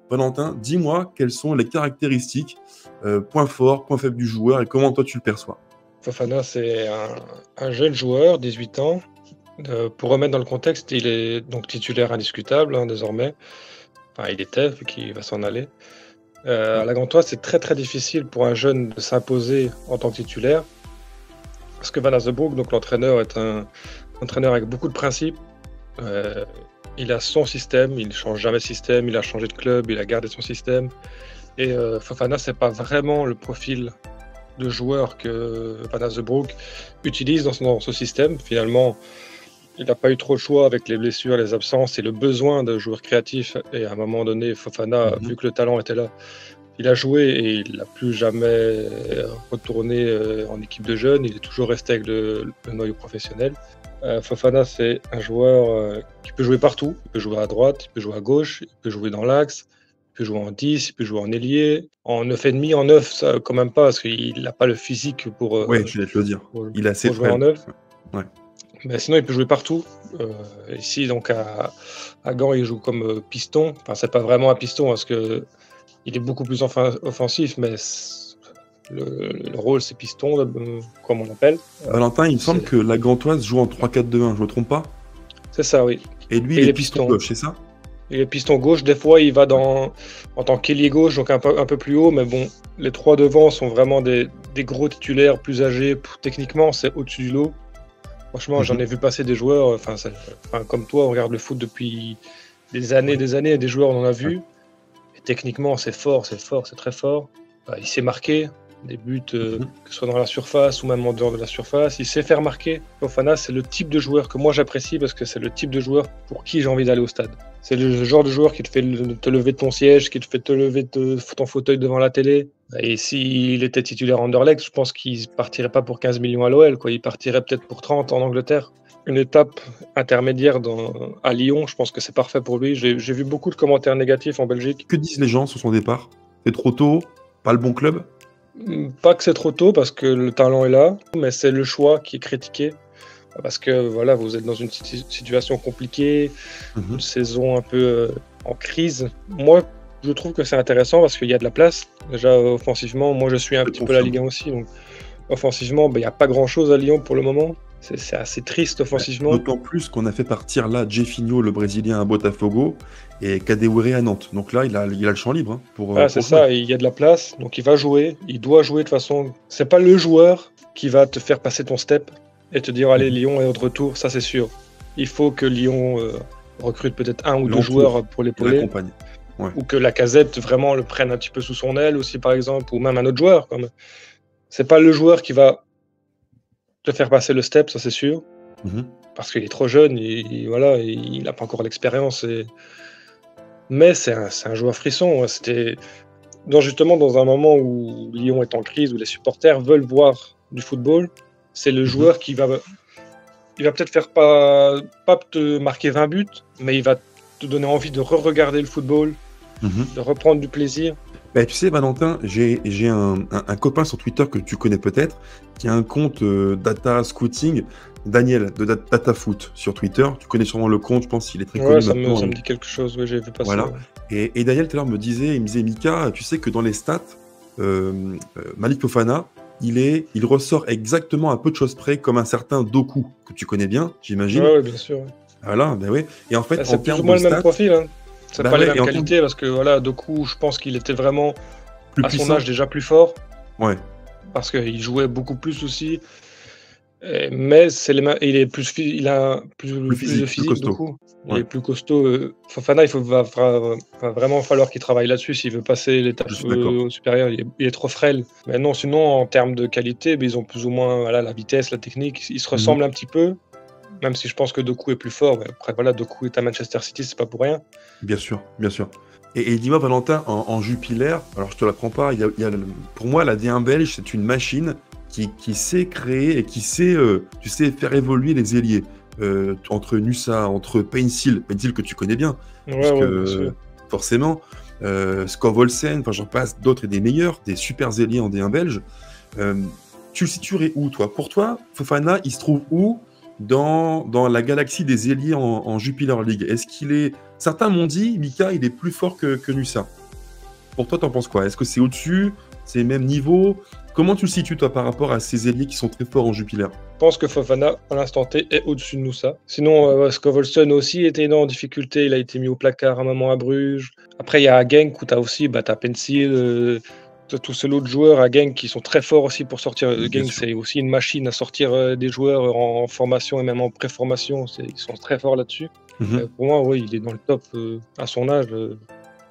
Valentin, dis-moi quelles sont les caractéristiques, points forts, points faibles du joueur et comment toi tu le perçois? Fofana, c'est un jeune joueur, 18 ans. Pour remettre dans le contexte, il est donc titulaire indiscutable désormais. Enfin, il était, vu qu'il va s'en aller. À la Gantoise, c'est très très difficile pour un jeune de s'imposer en tant que titulaire. Parce que Van Azebroek, donc l'entraîneur, est un entraîneur avec beaucoup de principes. Il a son système, il ne change jamais de système, il a changé de club, il a gardé son système. Et Fofana, c'est pas vraiment le profil de joueur que Van Azebroek utilise dans ce système. Finalement, il n'a pas eu trop le choix avec les blessures, les absences et le besoin de joueurs créatifs. Et à un moment donné, Fofana, vu que le talent était là, il a joué et il n'a plus jamais retourné en équipe de jeunes. Il est toujours resté avec le noyau professionnel. Fofana, c'est un joueur qui peut jouer partout. Il peut jouer à droite, il peut jouer à gauche, il peut jouer dans l'axe, il peut jouer en 10, il peut jouer en ailier. En 9,5, en 9, ça quand même pas, parce qu'il n'a pas le physique pour, Oui, je vais te le dire. Il est assez pour jouer en frêle. 9. Ouais. Mais sinon, il peut jouer partout. Ici, donc à Gand, il joue comme piston. Enfin, c'est pas vraiment un piston, parce que il est beaucoup plus offensif, mais le rôle, c'est piston, comme on appelle. Valentin, il me semble que la Gantoise joue en 3-4-2-1, je me trompe pas? C'est ça, oui. Et lui, il est piston gauche, c'est ça? Il est piston gauche. Des fois, il va en tant qu'ailier gauche, donc un peu plus haut. Mais bon, les trois devant sont vraiment des gros titulaires plus âgés. Techniquement, c'est au-dessus du lot. Franchement, j'en ai vu passer des joueurs. Comme toi, on regarde le foot depuis des années, et des joueurs, on en a vu. Et techniquement, c'est fort, c'est très fort. Il sait marquer des buts, que ce soit dans la surface ou même en dehors de la surface. Il sait faire marquer. Fofana, c'est le type de joueur que moi j'apprécie parce que c'est le type de joueur pour qui j'ai envie d'aller au stade. C'est le genre de joueur qui te fait te lever de ton siège, qui te fait te lever de ton fauteuil devant la télé. Et s'il était titulaire Anderlecht, je pense qu'il partirait pas pour 15 millions à l'OL, quoi. Il partirait peut-être pour 30 en Angleterre. Une étape intermédiaire à Lyon, je pense que c'est parfait pour lui. J'ai vu beaucoup de commentaires négatifs en Belgique. Que disent les gens sur son départ? C'est trop tôt? Pas le bon club? Pas que c'est trop tôt parce que le talent est là, mais c'est le choix qui est critiqué. Parce que voilà, vous êtes dans une situation compliquée, une saison un peu en crise. Moi, je trouve que c'est intéressant parce qu'il y a de la place. Déjà, offensivement, moi je suis un petit peu la Ligue 1 aussi. Donc, offensivement, il n'y a pas grand-chose à Lyon pour le moment. C'est assez triste offensivement. D'autant plus qu'on a fait partir là Jefinho, le Brésilien, à Botafogo, et Kadewere à Nantes. Donc là, il a le champ libre pour c'est ça, il y a de la place, donc il va jouer. Il doit jouer de toute façon. C'est pas le joueur qui va te faire passer ton step et te dire allez, Lyon est de retour, ça c'est sûr. Il faut que Lyon recrute peut-être un ou deux joueurs pour l'épauler. Ouais. Ou que Lacazette vraiment le prenne un petit peu sous son aile aussi, par exemple, ou même un autre joueur. C'est pas le joueur qui va te faire passer le step, ça c'est sûr. Parce qu'il est trop jeune, il n'a pas encore l'expérience. Mais c'est un joueur frisson. C'était justement dans un moment où Lyon est en crise, où les supporters veulent voir du football. C'est le joueur qui va peut-être faire pas te marquer 20 buts, mais il va te donner envie de re-regarder le football, de reprendre du plaisir. Bah, tu sais, Valentin, j'ai un copain sur Twitter que tu connais peut-être, qui a un compte data scouting, Daniel, de Data Foot sur Twitter. Tu connais sûrement le compte, je pense qu'il est très connu maintenant. Ça me dit quelque chose, j'ai vu passer. Voilà. Ouais. Et Daniel, tout à l'heure, me disait, Mika, tu sais que dans les stats, Malik Fofana, il ressort exactement à peu de choses près comme un certain Doku, que tu connais bien, j'imagine. Oui, bien sûr. Voilà, ben oui. Et en fait, c'est plus ou moins le même profil. C'est pas les mêmes qualités parce que voilà, Doku, je pense qu'il était vraiment plus à puissant. son âge déjà plus fort. Ouais. Parce qu'il jouait beaucoup plus aussi. Mais il a plus de physique, Doku. Il est plus costaud. Fofana, va vraiment falloir qu'il travaille là-dessus s'il veut passer l'étape supérieure. Il est trop frêle. Mais non, sinon, en termes de qualité, ils ont plus ou moins la vitesse, la technique. Ils se ressemblent un petit peu. Même si je pense que Doku est plus fort. Mais après, voilà, Doku est à Manchester City, c'est pas pour rien. Bien sûr, bien sûr. Et dis-moi, Valentin, en Jupiler, alors je te l'apprends pas, pour moi, la D1 belge, c'est une machine qui sait créer et qui sait, faire évoluer les ailiers. Entre Nusa, entre Painsil que tu connais bien, parce que forcément, Skov Olsen, j'en passe d'autres et des meilleurs, des super ailiers en D1 belge. Tu le situerais où, toi? Pour toi, Fofana, il se trouve où dans la galaxie des ailiers en Jupiler League? Est-ce qu'il est Certains m'ont dit, Mika, il est plus fort que Nusa. Pour toi, t'en penses quoi? Est-ce que c'est au-dessus? C'est même niveau? Comment tu le situes, toi, par rapport à ces ailiers qui sont très forts en Jupiler? Je pense que Fofana, à l'instant T, est au-dessus de Nusa. Sinon, Scovelson aussi était en difficulté. Il a été mis au placard un moment à Bruges. Après, il y a Genk où tu as aussi t'as Pencil, tous ces autres joueurs à Genk qui sont très forts aussi pour sortir. Bien Genk, sûr. c'est aussi une machine à sortir des joueurs en formation et même en pré-formation. Ils sont très forts là-dessus. Mhm. Pour moi, oui, il est dans le top à son âge.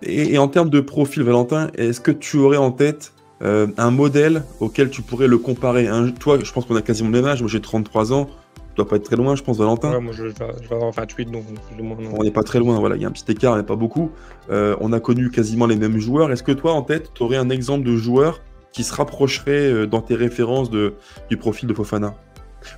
Et en termes de profil, Valentin, est-ce que tu aurais en tête un modèle auquel tu pourrais le comparer? Toi, je pense qu'on a quasiment le même âge. Moi, j'ai 33 ans. Tu dois pas être très loin, je pense, Valentin. Ouais, moi, je vais avoir 28, donc plus ou moins. Non. On n'est pas très loin, voilà, il y a un petit écart, mais pas beaucoup. On a connu quasiment les mêmes joueurs. Est-ce que toi, en tête, tu aurais un exemple de joueur qui se rapprocherait dans tes références du profil de Fofana?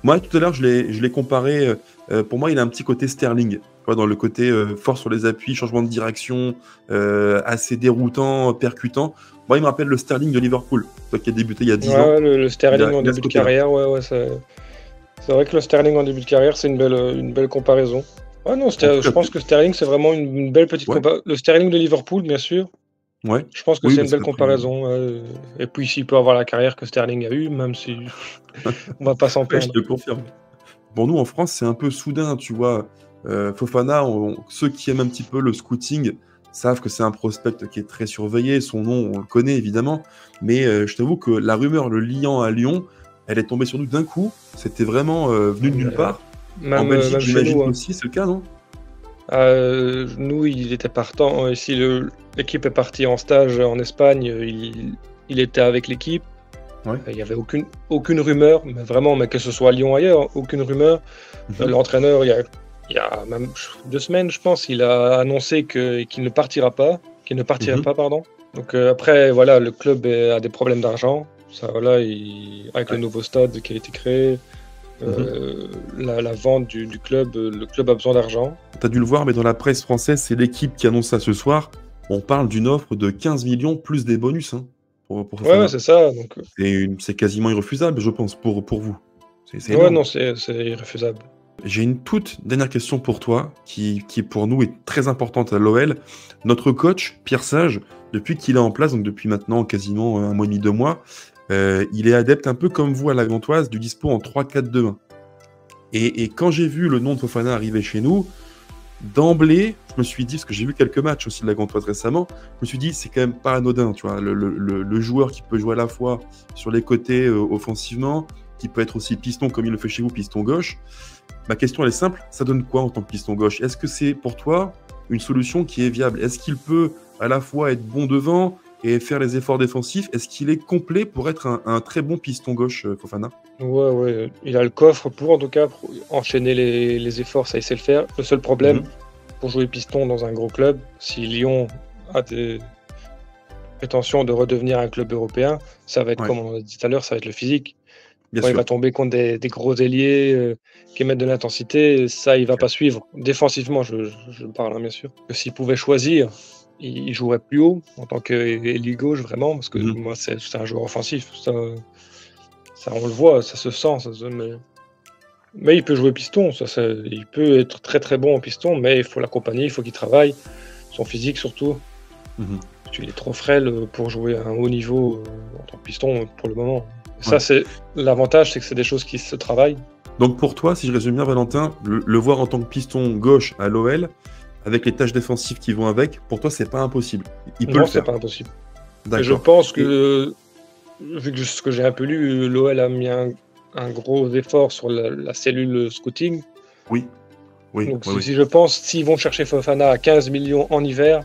Moi, tout à l'heure, je l'ai comparé. Pour moi, il a un petit côté Sterling. Tu vois, dans le côté fort sur les appuis, changement de direction, assez déroutant, percutant. Moi, il me rappelle le Sterling de Liverpool, toi qui a débuté il y a 10 ans. Ouais, le Sterling en Il a début ce de côté-là. carrière, ouais, c'est vrai que le Sterling en début de carrière, c'est une belle comparaison. Ah non, En tout cas, je pense que Sterling, c'est vraiment une belle petite ouais, comparaison. Le Sterling de Liverpool, bien sûr, ouais. je pense que Oui, c'est bah, une c'est belle après. comparaison. Et puis, s'il peut avoir la carrière que Sterling a eue, même si on va pas s'en Ouais, je plaindre. te confirme. Pour nous, en France, c'est un peu soudain, tu vois. Fofana, ceux qui aiment un petit peu le scouting savent que c'est un prospect qui est très surveillé. Son nom, on le connaît évidemment. Mais je t'avoue que la rumeur le liant à Lyon, elle est tombée sur nous d'un coup. C'était vraiment venu de nulle part. En Belgique, Même chez j'imagine nous, hein. aussi, c'est le cas, non? Nous, il était partant. Si l'équipe est partie en stage en Espagne, il était avec l'équipe. Ouais. Il n'y avait aucune rumeur, mais vraiment, mais que ce soit à Lyon ou ailleurs, aucune rumeur. L'entraîneur, il y a même 2 semaines, je pense, il a annoncé qu'il ne partirait pas, pardon. Donc après, voilà, le club a des problèmes d'argent. Ça, voilà, avec le Ouais. nouveau stade qui a été créé, la vente du club, le club a besoin d'argent. T'as dû le voir, mais dans la presse française, c'est l'équipe qui annonce ça ce soir. On parle d'une offre de 15 millions plus des bonus pour Ouais, Fofana. c'est ça. Donc, C'est quasiment irrefusable, je pense, pour vous. C'est ouais, énorme. non, c'est irréfusable. J'ai une toute dernière question pour toi, qui pour nous est très importante à l'OL. Notre coach, Pierre Sage, depuis qu'il est en place, donc depuis maintenant quasiment un mois et demi, 2 mois, il est adepte un peu comme vous à la Gantoise du dispo en 3-4-2-1. Et quand j'ai vu le nom de Fofana arriver chez nous, d'emblée, je me suis dit, parce que j'ai vu quelques matchs aussi de la Gantoise récemment, je me suis dit, c'est quand même pas anodin, tu vois, le joueur qui peut jouer à la fois sur les côtés offensivement, qui peut être aussi piston comme il le fait chez vous, piston gauche. Ma question, elle est simple, ça donne quoi en tant que piston gauche? Est-ce que c'est pour toi une solution qui est viable? Est-ce qu'il peut à la fois être bon devant et faire les efforts défensifs? Est-ce qu'il est complet pour être un très bon piston gauche, Fofana? Ouais, il a le coffre pour, en tout cas, pour enchaîner les efforts, ça il sait le faire. Le seul problème, pour jouer piston dans un gros club, si Lyon a des prétentions de redevenir un club européen, ça va être, Ouais, comme on a dit tout à l'heure, ça va être le physique. bien Quand il va sûr. tomber contre des gros ailiers qui émettent de l'intensité, ça, il va pas suivre. Défensivement, je parle, hein, bien sûr. Que s'il pouvait choisir, il jouerait plus haut en tant qu'ailier gauche, vraiment, parce que moi, c'est un joueur offensif. Ça, on le voit, ça se sent. Mais il peut jouer piston. Il peut être très très bon en piston, mais il faut l'accompagner, il faut qu'il travaille. Son physique surtout. Mhm. Il est trop frêle pour jouer à un haut niveau en tant que piston pour le moment. Ça, Ouais. c'est l'avantage, c'est que c'est des choses qui se travaillent. Donc pour toi, si je résume bien, Valentin, le voir en tant que piston gauche à l'OL, avec les tâches défensives qui vont avec, pour toi, c'est pas impossible. Il peut Non, le c'est faire. pas impossible. Et je D'accord. pense que, vu que ce que j'ai un peu lu, l'OL a mis un gros effort sur la cellule scouting. Oui, oui, Donc oui, oui. si je pense, s'ils vont chercher Fofana à 15 millions en hiver,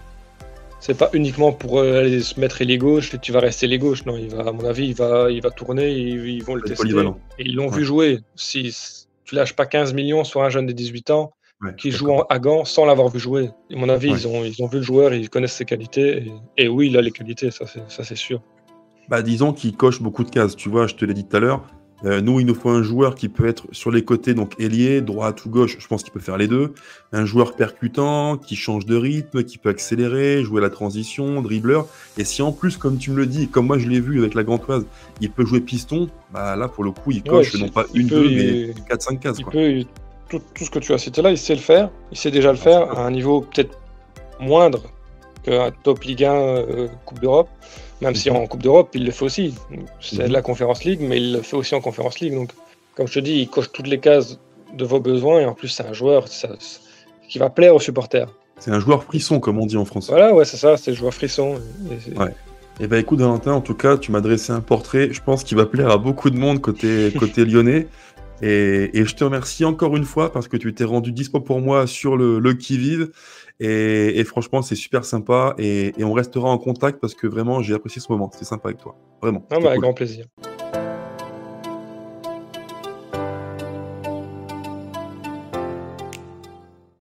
c'est pas uniquement pour aller se mettre ailier gauche et tu vas rester ailier gauche. Non, à mon avis, il va tourner, ils vont le Être tester. polyvalent. Et ils l'ont Ouais. vu jouer. Si tu lâches pas 15 millions sur un jeune de 18 ans Ouais, qui joue d'accord. à Gand sans l'avoir vu jouer, à mon avis, Ouais. ils ont vu le joueur, ils connaissent ses qualités. Et oui, il a les qualités, ça c'est sûr. Bah, disons qu'il coche beaucoup de cases. Tu vois, je te l'ai dit tout à l'heure. Nous, il nous faut un joueur qui peut être sur les côtés, donc ailier, droite ou gauche. Je pense qu'il peut faire les deux. Un joueur percutant, qui change de rythme, qui peut accélérer, jouer la transition, dribbleur. Et si en plus, comme tu me le dis, comme moi je l'ai vu avec la Gantoise, il peut jouer piston, bah là, pour le coup, il Ouais, coche non pas une, deux, mais 4-5 cases, il quoi. peut, tout ce que tu as cité là, il sait le faire. Il sait déjà le faire à un niveau peut-être moindre qu'un top Ligue 1 Coupe d'Europe, même si Mhm. en Coupe d'Europe, il le fait aussi. C'est de Mhm. la Conference League, mais il le fait aussi en Conference League. Donc, comme je te dis, il coche toutes les cases de vos besoins et en plus, c'est un joueur qui va plaire aux supporters. C'est un joueur frisson, comme on dit en France. Voilà, ouais, c'est ça, c'est le joueur frisson. Ouais. Et ben écoute, Valentin, en tout cas, tu m'as dressé un portrait, je pense qu'il va plaire à beaucoup de monde côté lyonnais. Et je te remercie encore une fois parce que tu t'es rendu dispo pour moi sur le qui-vive. Et franchement, c'est super sympa. Et on restera en contact parce que vraiment, j'ai apprécié ce moment. C'était sympa avec toi. Vraiment, Non, c'était mais avec cool. grand plaisir.